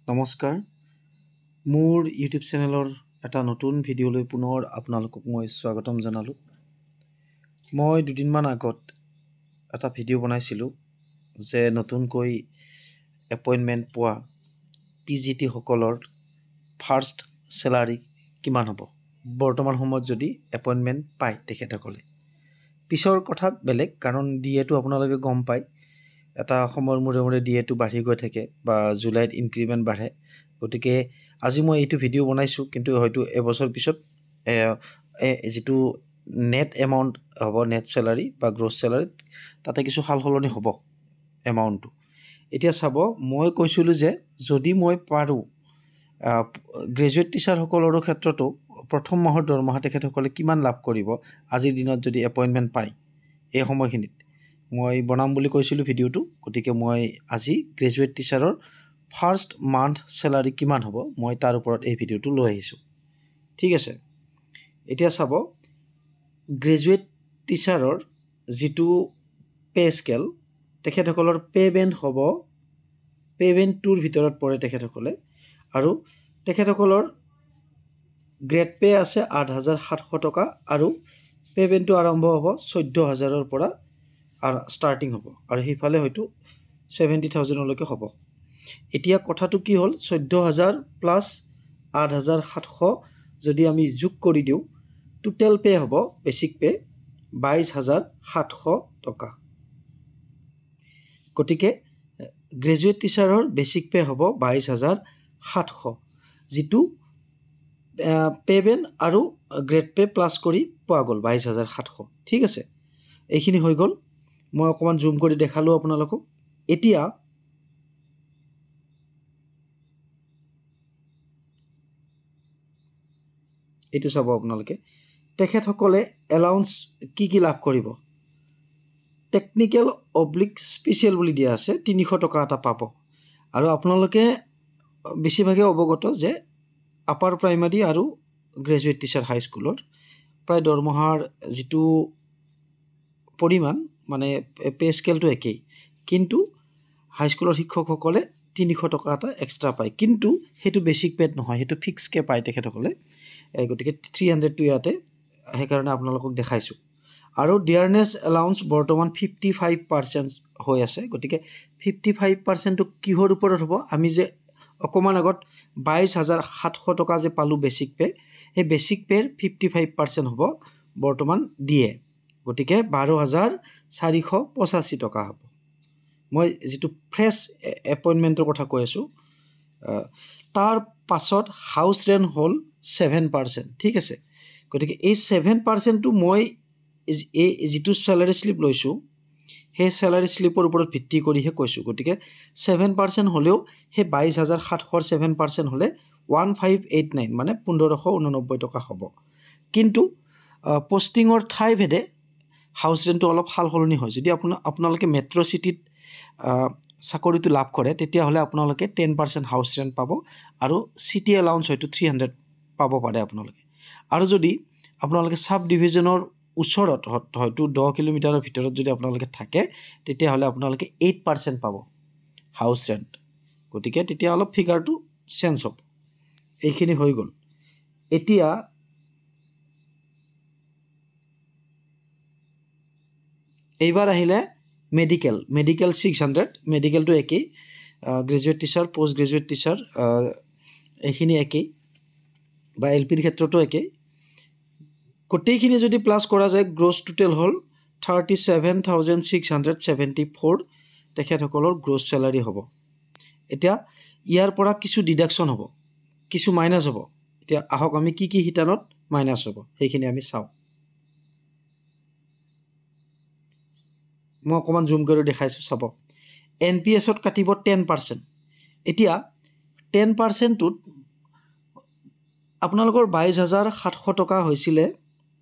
নমস্কাৰ মোৰ ইউটিউব চেনেলৰ এটা নতুন ভিডিঅ'লৈ পুনৰ আপোনালোকক মই স্বাগতম জনালোঁ। মই দুদিনমান আগত এটা ভিডিঅ' বনাইছিলোঁ যে নতুনকৈ এপইণ্টমেণ্ট পোৱা PGT সকলৰ ফাৰ্ষ্ট চেলাৰী কিমান হ'ব বৰ্তমান সময়ত যদি এপইণ্টমেণ্ট পায় তেখেতসকলে। পিছৰ কথা বেলেগ, কাৰণ DA টো আপোনালোকে গম পায় এটা সময়ৰ মূৰে মূৰে DA টো বাঢ়ি গৈ থাকে বা জুলাইত ইনক্ৰিমেণ্ট বাঢ়ে। গতিকে আজি মই এইটো ভিডিঅ' বনাইছোঁ, কিন্তু হয়তো এবছৰ পিছত যিটো নেট এমাউণ্ট হ'ব, নেট চেলাৰী বা গ্ৰছ চেলাৰী, তাতে কিছু সাল সলনি হ'ব এমাউণ্টটো। এতিয়া চাব, মই কৈছিলোঁ যে যদি মই পাৰোঁ গ্ৰেজুৱেট টিচাৰসকলৰো ক্ষেত্ৰতো প্ৰথম মাহৰ দৰমহা তেখেতসকলে কিমান লাভ কৰিব আজিৰ দিনত যদি এপইণ্টমেণ্ট পায়, এই সময়খিনিত মই বনাম বুলি কৈছিলোঁ ভিডিঅ'টো। গতিকে মই আজি গ্ৰেজুৱেট টিচাৰৰ ফাৰ্ষ্ট মান্থ চেলাৰী কিমান হ'ব মই তাৰ ওপৰত এই ভিডিঅ'টো লৈ আহিছোঁ। ঠিক আছে, এতিয়া চাব, গ্ৰেজুৱেট টিচাৰৰ যিটো পে' স্কেল, তেখেতসকলৰ পে' বেণ্ড হ'ব, পে' বেণ্ডটোৰ ভিতৰত পৰে তেখেতসকলে। আৰু তেখেতসকলৰ গ্ৰেড পে' আছে 8,700 টকা, আৰু পে' বেণ্ডটো আৰম্ভ হ'ব 14,000 পৰা ষ্টাৰ্টিং হ'ব, আৰু সেইফালে হয়তো 70,000লৈকে হ'ব। এতিয়া কথাটো কি হ'ল, 14,000 প্লাছ 8,700 যদি আমি যোগ কৰি দিওঁ, টোটেল পে' হ'ব বেচিক পে' 22,700 টকা। গতিকে গ্ৰেজুৱেট টিচাৰৰ বেচিক পে' হ'ব 22,700, যিটো পে' বেণ্ড আৰু গ্ৰেড পে' প্লাছ কৰি পোৱা গ'ল 22,700। ঠিক আছে, এইখিনি হৈ গ'ল। মই অকণমান জুম কৰি দেখালোঁ আপোনালোকক। এতিয়া এইটো চাব আপোনালোকে, তেখেতসকলে এলাউন্স কি কি লাভ কৰিব। টেকনিকেল অব্লিক স্পেচিয়েল বুলি দিয়া আছে, 300 টকা এটা পাব। আৰু আপোনালোকে বেছিভাগে অৱগত যে আপাৰ প্ৰাইমাৰী আৰু গ্ৰেজুৱেট টিচাৰ হাইস্কুলৰ প্ৰায় দৰমহাৰ যিটো পৰিমাণ, মানে পে' স্কেলটো একেই, কিন্তু হাইস্কুলৰ শিক্ষকসকলে 300 টকা এটা এক্সট্ৰা পায়। কিন্তু সেইটো বেচিক পেড নহয়, সেইটো ফিক্সকৈ পায় তেখেতসকলে। গতিকে 300টো ইয়াতে সেইকাৰণে আপোনালোকক দেখাইছোঁ। আৰু ডিয়াৰনেছ এলাউন্স বৰ্তমান 55% হৈ আছে। গতিকে 55%টো কিহৰ ওপৰত হ'ব? আমি যে অকণমান আগত 22,700 টকা যে পালোঁ বেচিক পে', সেই বেচিক পে'ৰ 55% হ'ব বৰ্তমান DA। গতিকে 12,485 টকা হ'ব। মই যিটো ফ্ৰেছ এপইণ্টমেণ্টৰ কথা কৈ আছোঁ। তাৰ পাছত হাউচ ৰেণ্ট হ'ল 7%। ঠিক আছে, গতিকে এই 7%টো মই এই যিটো চেলাৰী শ্লিপ লৈছোঁ, সেই চেলাৰী শ্লিপৰ ওপৰত ভিত্তি কৰিহে কৈছোঁ। গতিকে 7% হ'লেও সেই 22,700 7% হ'লে 1589, মানে 1,589 টকা হ'ব। কিন্তু পষ্টিঙৰ ঠাই ভেদে হাউচ ৰেণ্টটো অলপ সাল সলনি হয়। যদি আপোনালোকে মেট্ৰ' চিটিত চাকৰিটো লাভ কৰে, তেতিয়াহ'লে আপোনালোকে 10% হাউচ ৰেণ্ট পাব, আৰু চিটি এলাউন্স হয়তো 300 পাব পাৰে আপোনালোকে। আৰু যদি আপোনালোকে চাব ডিভিজনৰ ওচৰত হয়তো 10 কিলোমিটাৰৰ ভিতৰত যদি আপোনালোকে থাকে, তেতিয়াহ'লে আপোনালোকে 8% পাব হাউচ ৰেণ্ট। গতিকে তেতিয়া অলপ ফিগাৰটো চেঞ্জ হ'ব। এইখিনি হৈ গ'ল। এতিয়া এইবাৰ আহিলে মেডিকেল 600, মেডিকেলটো একেই। Graduate teacher, post graduate teacher এইখিনি একেই, বা LPৰ ক্ষেত্ৰতো একেই। গোটেইখিনি যদি প্লাছ কৰা যায়, গ্ৰছ টোটেল হ'ল 37,674 তেখেতসকলৰ গ্ৰছ চেলাৰী হ'ব। এতিয়া ইয়াৰ পৰা কিছু ডিডাকশ্যন হ'ব, কিছু মাইনাছ হ'ব। এতিয়া আহক আমি কি কি শিতানত মাইনাছ হ'ব সেইখিনি আমি চাওঁ। মই অকণমান জুম কৰি দেখাইছোঁ, চাব। NPSত কাটিব 10%। এতিয়া 10%টোত আপোনালোকৰ 22,700 টকা হৈছিলে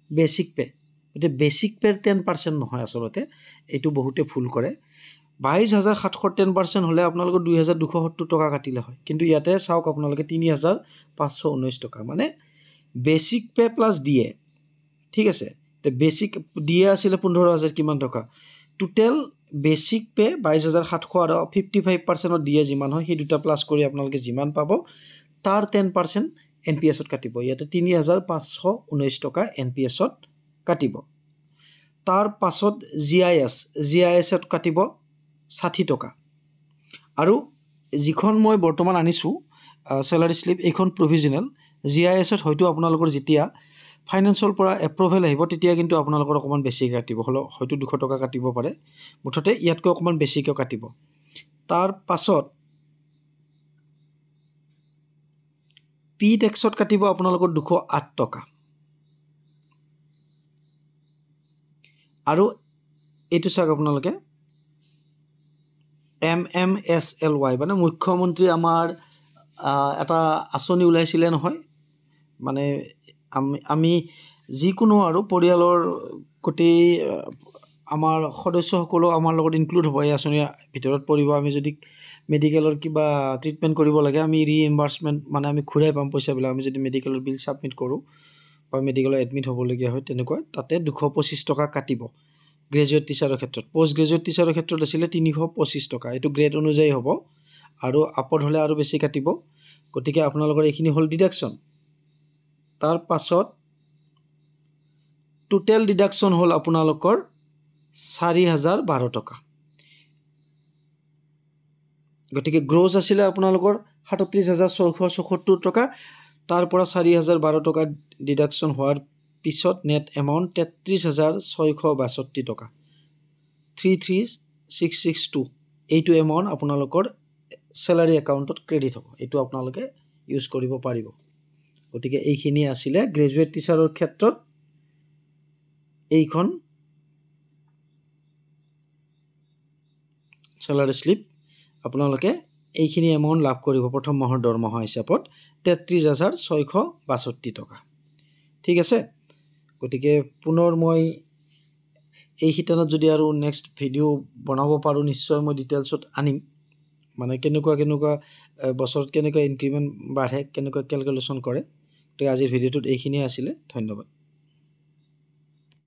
বেচিক পে'। গতিকে বেচিক পে'ৰ 10% নহয় আচলতে, এইটো বহুতে ভুল কৰে। 22,700 10% হ'লে আপোনালোকৰ 2,270 টকা কাটিলে হয়। কিন্তু ইয়াতে চাওক আপোনালোকে 3,519 টকা, মানে বেচিক পে' প্লাছ DA। ঠিক আছে, বেচিক DA আছিলে 15,000 কিমান টকা, টোটেল বেচিক পে 22,700 আৰু 55% দিয়ে যিমান হয় সেই দুটা প্লাছ কৰি আপোনালোকে যিমান পাব তাৰ 10% NPS-ত কাটিব। ইয়াতে 3,519 টকা NPS-ত কাটিব। তাৰ পাছত GIS-ত কাটিব 60 টকা। আৰু যিখন মই বৰ্তমান আনিছোঁ চেলাৰী শ্লিপ, এইখন প্ৰভিজনেল। GIS-ত হয়তো আপোনালোকৰ যেতিয়া ফাইনেন্সৰ পৰা এপ্ৰুভেল আহিব তেতিয়া কিন্তু আপোনালোকৰ অকণমান বেছিকৈ কাটিব, হয়তো 200 টকা কাটিব পাৰে, মুঠতে ইয়াতকৈ অকণমান বেছিকৈ কাটিব। তাৰ পাছত পি টেক্সত কাটিব আপোনালোকৰ 208 টকা। আৰু এইটো চাওক আপোনালোকে MMSLY মানে মুখ্যমন্ত্ৰী আমাৰ এটা আঁচনি ওলাইছিলে নহয়, মানে আমি যিকোনো আৰু পৰিয়ালৰ গোটেই আমাৰ সদস্যসকলো আমাৰ লগত ইনক্লুড হ'ব, এই আঁচনিৰ ভিতৰত পৰিব। আমি যদি মেডিকেলৰ কিবা ট্ৰিটমেণ্ট কৰিব লাগে আমি ৰিএম্বাৰ্চমেণ্ট মানে আমি ঘূৰাই পাম পইচাবিলাক। আমি যদি মেডিকেলৰ বিল ছাবমিট কৰোঁ বা মেডিকেলত এডমিট হ'বলগীয়া হয় তেনেকুৱা, তাতে 225 টকা কাটিব গ্ৰেজুৱেট টিচাৰৰ ক্ষেত্ৰত। পষ্ট গ্ৰেজুৱেট টিচাৰৰ ক্ষেত্ৰত আছিলে 325 টকা। এইটো গ্ৰেড অনুযায়ী হ'ব আৰু আপত হ'লে আৰু বেছি কাটিব। গতিকে আপোনালোকৰ এইখিনি হ'ল ডিডাকশ্যন। তাৰ পাছত টোটেল ডিডাকশ্যন হ'ল আপোনালোকৰ 4,012 টকা। গতিকে গ্ৰছ আছিলে আপোনালোকৰ 37,674 টকা। তাৰ পৰা 4,012 টকা ডিডাকশ্যন হোৱাৰ পিছত নেট এমাউণ্ট 33,662 টকা, 33,662। এইটো এমাউণ্ট আপোনালোকৰ চেলাৰী একাউণ্টত ক্ৰেডিট হ'ব। এইটো আপোনালোকে ইউজ কৰিব পাৰিব। গতিকে এইখিনি আছিলে গ্ৰেজুৱেট টিচাৰৰ ক্ষেত্ৰত এইখন চেলাৰী শ্লিপ। আপোনালোকে এইখিনি এমাউণ্ট লাভ কৰিব প্ৰথম মাহৰ দৰমহা হিচাপত 33,662 টকা। ঠিক আছে। গতিকে পুনৰ মই এই শিতানত যদি আৰু নেক্সট ভিডিঅ' বনাব পাৰোঁ নিশ্চয় মই ডিটেইলছত আনিম, মানে কেনেকুৱা বছৰত কেনেকুৱা ইনক্ৰিমেণ্ট বাঢ়ে, কেনেকুৱা কেলকুলেশ্যন কৰে। গতিকে আজিৰ ভিডিঅ'টোত এইখিনিয়ে আছিলে। ধন্যবাদ।